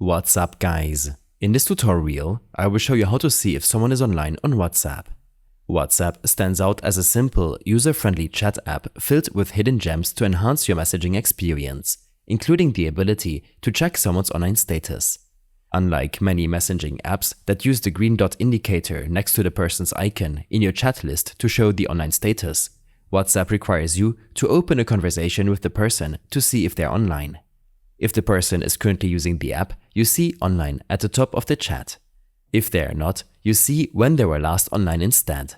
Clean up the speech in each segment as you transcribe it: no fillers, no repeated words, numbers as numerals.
What's up, guys? In this tutorial, I will show you how to see if someone is online on WhatsApp. WhatsApp stands out as a simple, user-friendly chat app filled with hidden gems to enhance your messaging experience, including the ability to check someone's online status. Unlike many messaging apps that use the green dot indicator next to the person's icon in your chat list to show the online status, WhatsApp requires you to open a conversation with the person to see if they're online. If the person is currently using the app, you see online at the top of the chat. If they are not, you see when they were last online instead.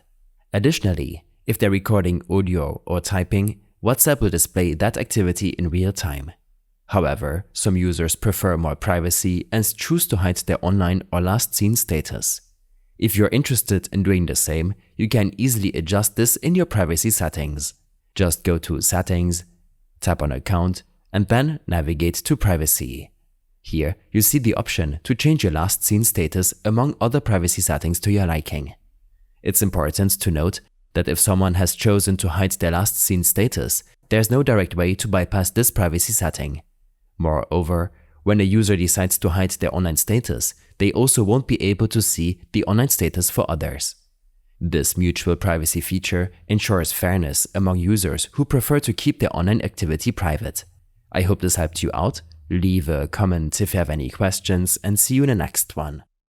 Additionally, if they're recording audio or typing, WhatsApp will display that activity in real time. However, some users prefer more privacy and choose to hide their online or last seen status. If you're interested in doing the same, you can easily adjust this in your privacy settings. Just go to Settings, tap on Account, and then navigate to Privacy. Here, you see the option to change your last seen status among other privacy settings to your liking. It's important to note that if someone has chosen to hide their last seen status, there's no direct way to bypass this privacy setting. Moreover, when a user decides to hide their online status, they also won't be able to see the online status for others. This mutual privacy feature ensures fairness among users who prefer to keep their online activity private. I hope this helped you out. Leave a comment if you have any questions and see you in the next one.